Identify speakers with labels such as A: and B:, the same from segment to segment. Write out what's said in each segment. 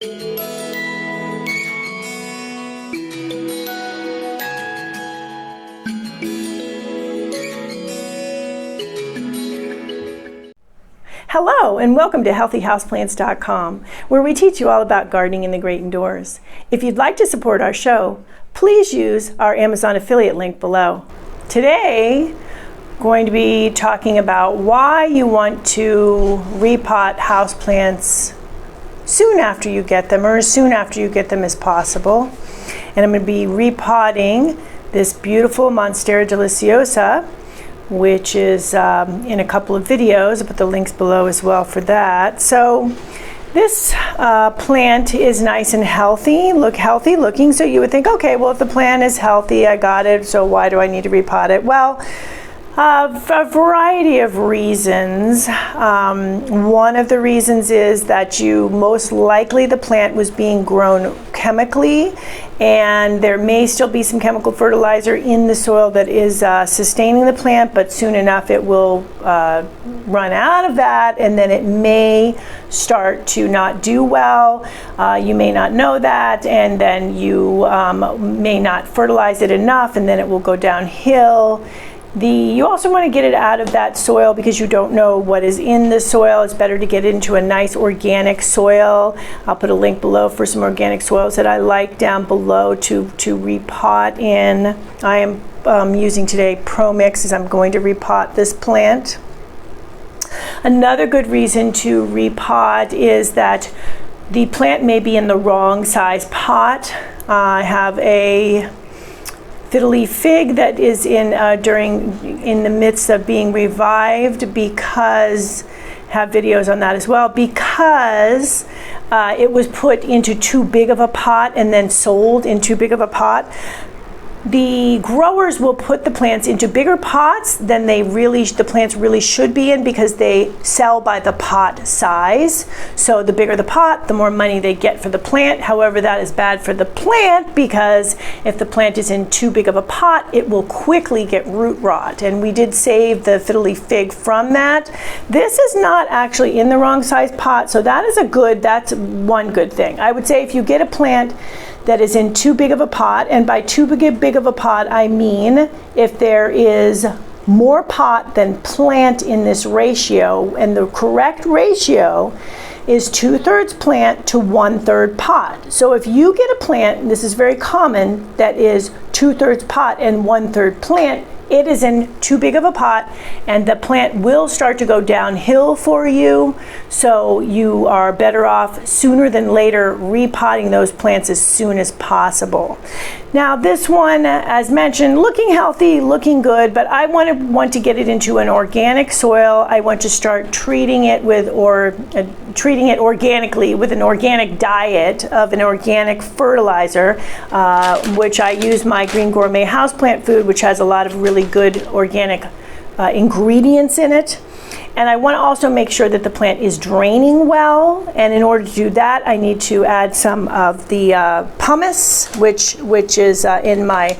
A: Hello and welcome to HealthyHouseplants.com, where we teach you all about gardening in the great indoors. If you'd like to support our show, please use our Amazon affiliate link below. Today, I'm going to be talking about why you want to repot houseplants soon after you get them, or as soon after you get them as possible. And I'm going to be repotting this beautiful Monstera deliciosa, which is in a couple of videos. I'll put the links below as well for that. So this plant is nice and healthy looking. So you would think, okay, well, if the plant is healthy, I got it, so why do I need to repot it? Well, a variety of reasons. One of the reasons is that most likely the plant was being grown chemically, and there may still be some chemical fertilizer in the soil that is sustaining the plant, but soon enough it will run out of that, and then it may start to not do well. You may not know that, and then you may not fertilize it enough, and then it will go downhill. You also want to get it out of that soil because you don't know what is in the soil. It's better to get into a nice organic soil. I'll put a link below for some organic soils that I like down below to repot in. I am using today ProMix as I'm going to repot this plant. Another good reason to repot is that the plant may be in the wrong size pot. I have a fiddly fig that is in the midst of being revived because have videos on that as well, because it was put into too big of a pot and then sold in too big of a pot. The growers will put the plants into bigger pots than the plants really should be in, because they sell by the pot size. So the bigger the pot, the more money they get for the plant. However, that is bad for the plant, because if the plant is in too big of a pot, it will quickly get root rot. And we did save the fiddly fig from that. This is not actually in the wrong size pot, so that's one good thing. I would say if you get a plant that is in too big of a pot, and by too big of a pot I mean if there is more pot than plant in this ratio, and the correct ratio is 2/3 plant to 1/3 pot. So if you get a plant, and this is very common, that is 2/3 pot and 1/3 plant, it is in too big of a pot, and the plant will start to go downhill for you. So you are better off sooner than later repotting those plants as soon as possible. Now this one, as mentioned, looking healthy, looking good, but I want to get it into an organic soil. I want to start treating it organically with an organic diet of an organic fertilizer, which I use my Green Gourmet houseplant food, which has a lot of really good organic ingredients in it. And I want to also make sure that the plant is draining well, and in order to do that I need to add some of the pumice, which is in my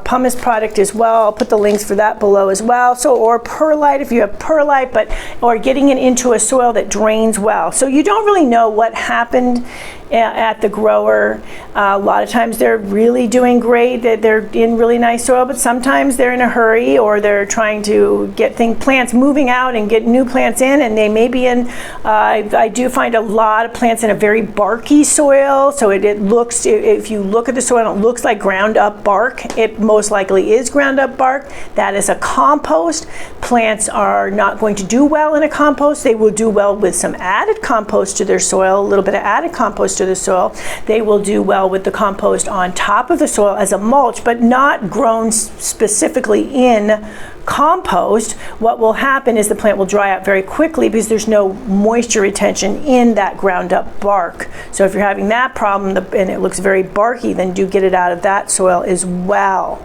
A: pumice product as well. I'll put the links for that below as well. Or perlite if you have perlite, or getting it into a soil that drains well. So you don't really know what happened at the grower. A lot of times they're really doing great, they're in really nice soil, but sometimes they're in a hurry, or they're trying to get plants moving out and get new plants in, and they may be in, I do find a lot of plants in a very barky soil. So it looks, if you look at the soil, it looks like ground up bark. It most likely is ground up bark. That is a compost. Plants are not going to do well in a compost. They will do well with some added compost to their soil, a little bit of added compost to the soil. They will do well with the compost on top of the soil as a mulch, but not grown specifically in compost. What will happen is the plant will dry out very quickly because there's no moisture retention in that ground up bark. So if you're having that problem and it looks very barky, then do get it out of that soil as well.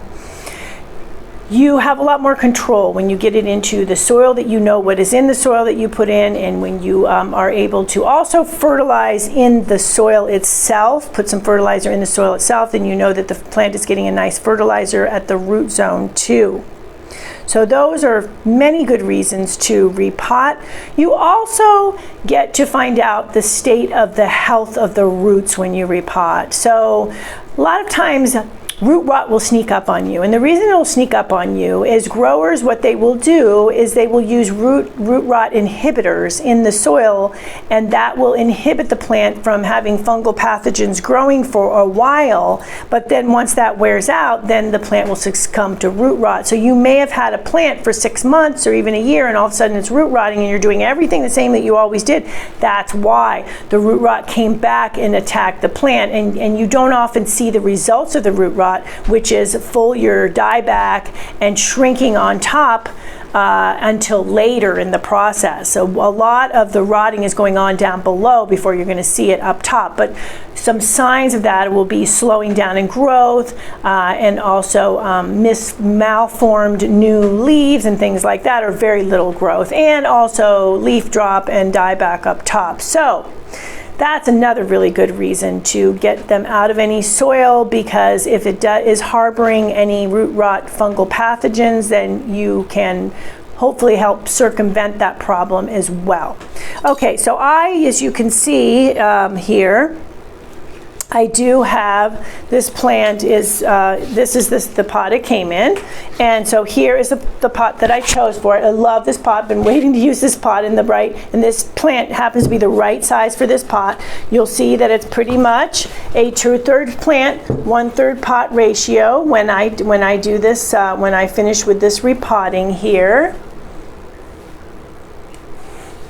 A: You have a lot more control when you get it into the soil, that you know what is in the soil that you put in, and when you are able to also fertilize in the soil itself, put some fertilizer in the soil itself, then you know that the plant is getting a nice fertilizer at the root zone too. So those are many good reasons to repot. You also get to find out the state of the health of the roots when you repot. So a lot of times root rot will sneak up on you, and the reason it will sneak up on you is growers, what they will do is they will use root rot inhibitors in the soil, and that will inhibit the plant from having fungal pathogens growing for a while. But then once that wears out, then the plant will succumb to root rot. So you may have had a plant for 6 months or even a year, and all of a sudden it's root rotting, and you're doing everything the same that you always did. That's why the root rot came back and attacked the plant, and you don't often see the results of the root rot, which is foliar dieback and shrinking on top until later in the process. So a lot of the rotting is going on down below before you're going to see it up top. But some signs of that will be slowing down in growth and also malformed new leaves and things like that, or very little growth, and also leaf drop and dieback up top. So that's another really good reason to get them out of any soil, because if it is harboring any root rot fungal pathogens, then you can hopefully help circumvent that problem as well. Okay, so as you can see here, I do have this plant is the pot it came in, and so here is the pot that I chose for it. I love this pot. Been waiting to use this pot and this plant happens to be the right size for this pot. You'll see that it's pretty much a 2/3 plant, 1/3 pot ratio when I do this when I finish with this repotting here.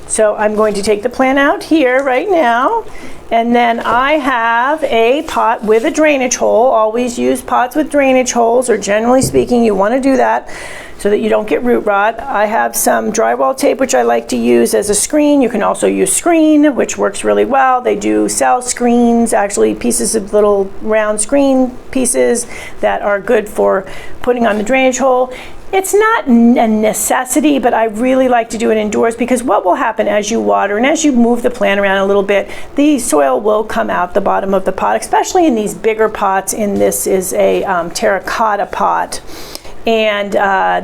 A: So I'm going to take the plant out here right now, and then I have a pot with a drainage hole. Always use pots with drainage holes, or generally speaking you want to do that so that you don't get root rot. I have some drywall tape which I like to use as a screen. You can also use screen, which works really well. They do sell screens, actually pieces of little round screen pieces that are good for putting on the drainage hole. It's not a necessity, but I really like to do it indoors, because what will happen as you water and as you move the plant around a little bit, the soil will come out the bottom of the pot, especially in these bigger pots. And this is a terracotta pot. And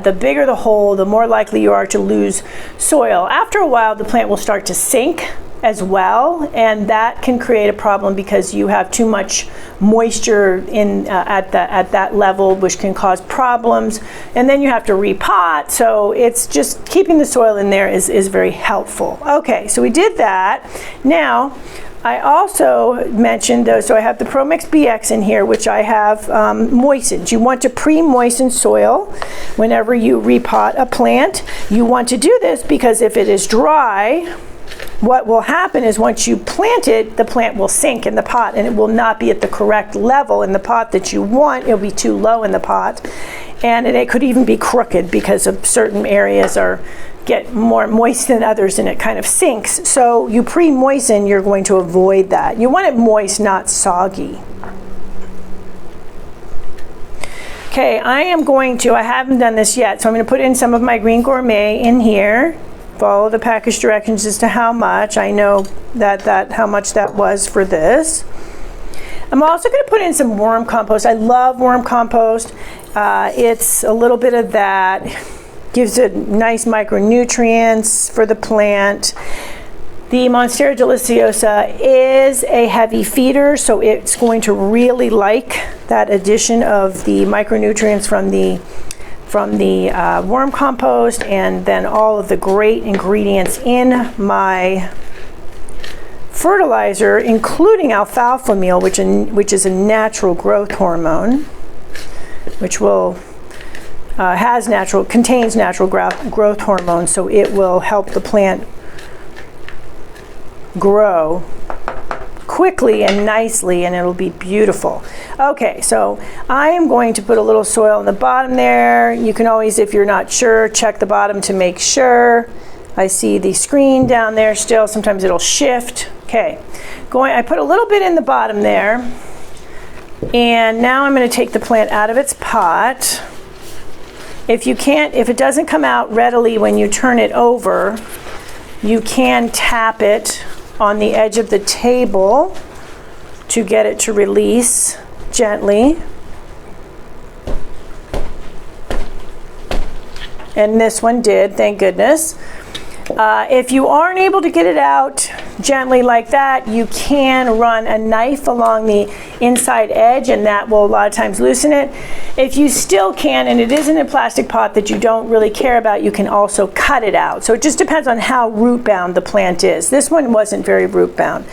A: the bigger the hole, the more likely you are to lose soil. After a while, the plant will start to sink as well, and that can create a problem because you have too much moisture in at that level, which can cause problems, and then you have to repot. So it's just keeping the soil in there is very helpful. Okay, so we did that. Now I also mentioned, so I have the ProMix BX in here, which I have moistened. You want to pre-moisten soil whenever you repot a plant. You want to do this because if it is dry, what will happen is once you plant it, the plant will sink in the pot, and it will not be at the correct level in the pot that you want. It'll be too low in the pot, and it could even be crooked because of certain areas get more moist than others, and it kind of sinks. So you pre-moisten, you're going to avoid that. You want it moist, not soggy. Okay, I haven't done this yet, so I'm going to put in some of my Green Gourmet in here. Follow the package directions as to how much. I know how much that was for this. I'm also going to put in some worm compost. I love worm compost. It's a little bit of that. Gives it nice micronutrients for the plant. The Monstera deliciosa is a heavy feeder, so it's going to really like that addition of the micronutrients from the worm compost, and then all of the great ingredients in my fertilizer, including alfalfa meal, which is a natural growth hormone, which contains natural growth hormone, so it will help the plant grow quickly and nicely, and it'll be beautiful. Okay, so I am going to put a little soil in the bottom there. You can always, if you're not sure, check the bottom to make sure. I see the screen down there still. Sometimes it'll shift. Okay, I put a little bit in the bottom there, and now I'm going to take the plant out of its pot. If it doesn't come out readily when you turn it over, you can tap it on the edge of the table to get it to release gently. and this one did, thank goodness. If you aren't able to get it out gently like that, you can run a knife along the inside edge, and that will a lot of times loosen it. If you still can, and it is in a plastic pot that you don't really care about, you can also cut it out. So it just depends on how root bound the plant is. This one wasn't very root bound.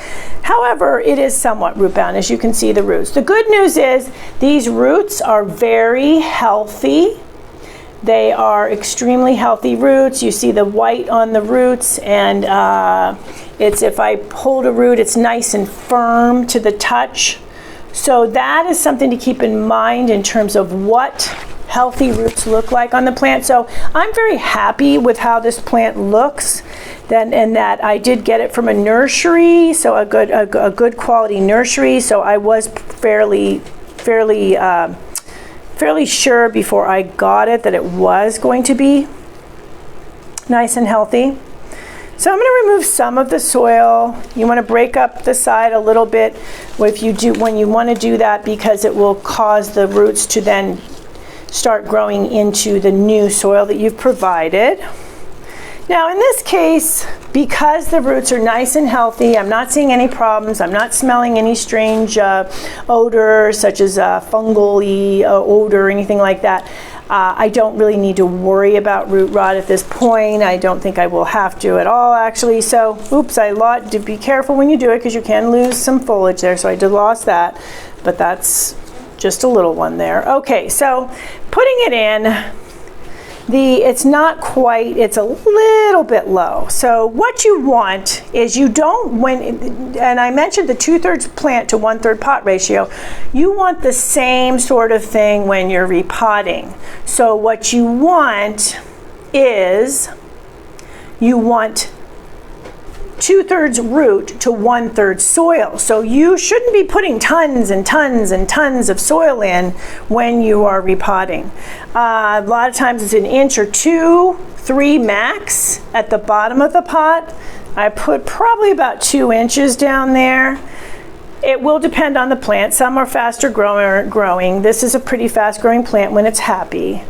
A: However, it is somewhat root bound, as you can see the roots. The good news is these roots are very healthy. They are extremely healthy roots. You see the white on the roots, and if I hold a root, it's nice and firm to the touch. So that is something to keep in mind in terms of what healthy roots look like on the plant. So I'm very happy with how this plant looks, and that I did get it from a nursery, so a good quality nursery. So I was fairly sure before I got it that it was going to be nice and healthy. So I'm going to remove some of the soil. You want to break up the side a little bit when you want to do that, because it will cause the roots to then start growing into the new soil that you've provided. Now in this case, because the roots are nice and healthy, I'm not seeing any problems. I'm not smelling any strange odors, such as fungal-y odor or anything like that. I don't really need to worry about root rot at this point. I don't think I will have to at all, actually. So, oops, to be careful when you do it, because you can lose some foliage there. So I did lost that, but that's just a little one there. Okay, so putting it in. It's not quite, it's a little bit low. So what you want is and I mentioned the 2/3 plant to 1/3 pot ratio, you want the same sort of thing when you're repotting. So what you want is, you want 2/3 root to 1/3 soil. So you shouldn't be putting tons and tons and tons of soil in when you are repotting. A lot of times it's 1 inch or 2, 3 max at the bottom of the pot. I put probably about 2 inches down there. It will depend on the plant. Some are faster growing. This is a pretty fast growing plant when it's happy.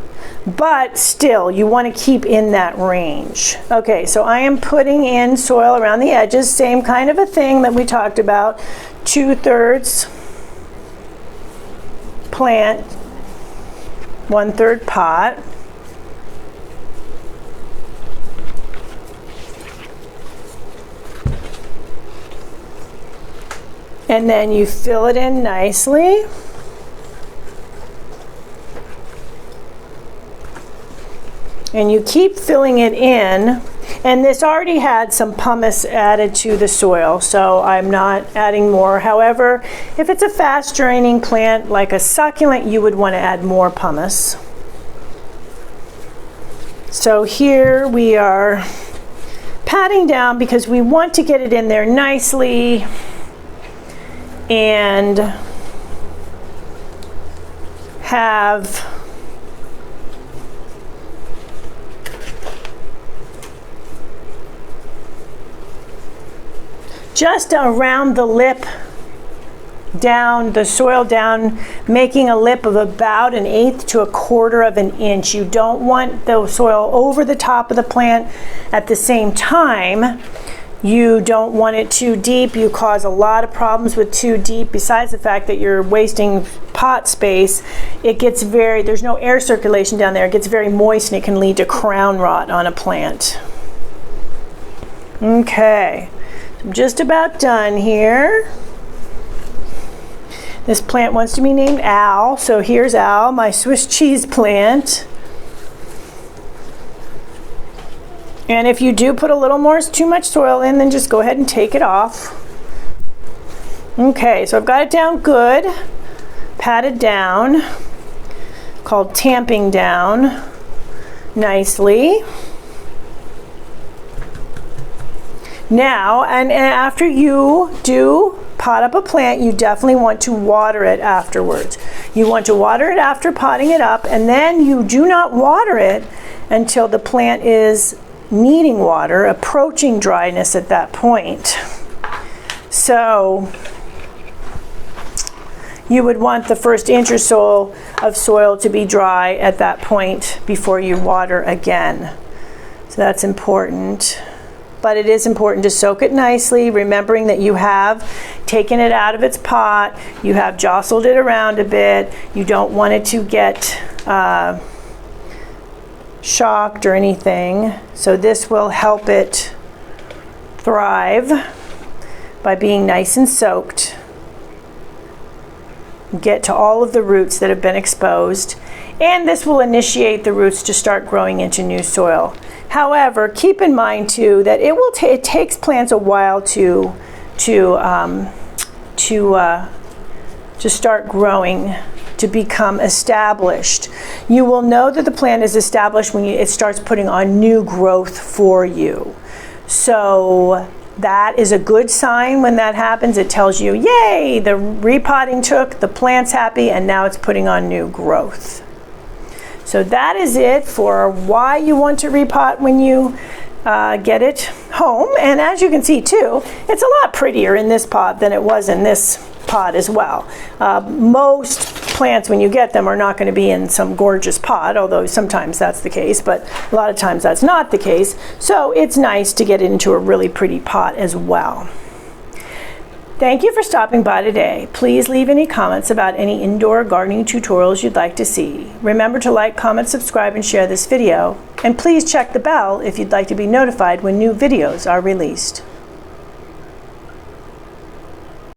A: But still, you want to keep in that range. Okay, so I am putting in soil around the edges, same kind of a thing that we talked about. 2/3 plant, 1/3 pot. And then you fill it in nicely. And you keep filling it in, and this already had some pumice added to the soil, so I'm not adding more. However, if it's a fast draining plant like a succulent, you would want to add more pumice. So here we are patting down because we want to get it in there nicely and have just around the lip down, the soil down, making a lip of about 1/8 to 1/4 of an inch. You don't want the soil over the top of the plant. At the same time, you don't want it too deep. You cause a lot of problems with too deep. Besides the fact that you're wasting pot space, it gets there's no air circulation down there. It gets very moist and it can lead to crown rot on a plant. Okay. I'm just about done here. This plant wants to be named Al, so here's Al, my Swiss cheese plant. And if you do put a little too much soil in, then just go ahead and take it off. Okay, so I've got it down good, patted down, called tamping down nicely. Now, and after you do pot up a plant, you definitely want to water it afterwards. You want to water it after potting it up, and then you do not water it until the plant is needing water, approaching dryness at that point. So you would want the first inch or so of soil to be dry at that point before you water again. So that's important. But it is important to soak it nicely, remembering that you have taken it out of its pot, you have jostled it around a bit, you don't want it to get shocked or anything. So this will help it thrive by being nice and soaked. Get to all of the roots that have been exposed, and this will initiate the roots to start growing into new soil. However, keep in mind too that it takes plants a while to start growing, to become established. You will know that the plant is established when it starts putting on new growth for you. So that is a good sign when that happens. It tells you, yay, the repotting took, the plant's happy, and now it's putting on new growth. So that is it for why you want to repot when you get it home. And as you can see too, it's a lot prettier in this pot than it was in this pot as well. Most plants, when you get them, are not going to be in some gorgeous pot, although sometimes that's the case, but a lot of times that's not the case. So it's nice to get it into a really pretty pot as well. Thank you for stopping by today. Please leave any comments about any indoor gardening tutorials you'd like to see. Remember to like, comment, subscribe, and share this video. And please check the bell if you'd like to be notified when new videos are released.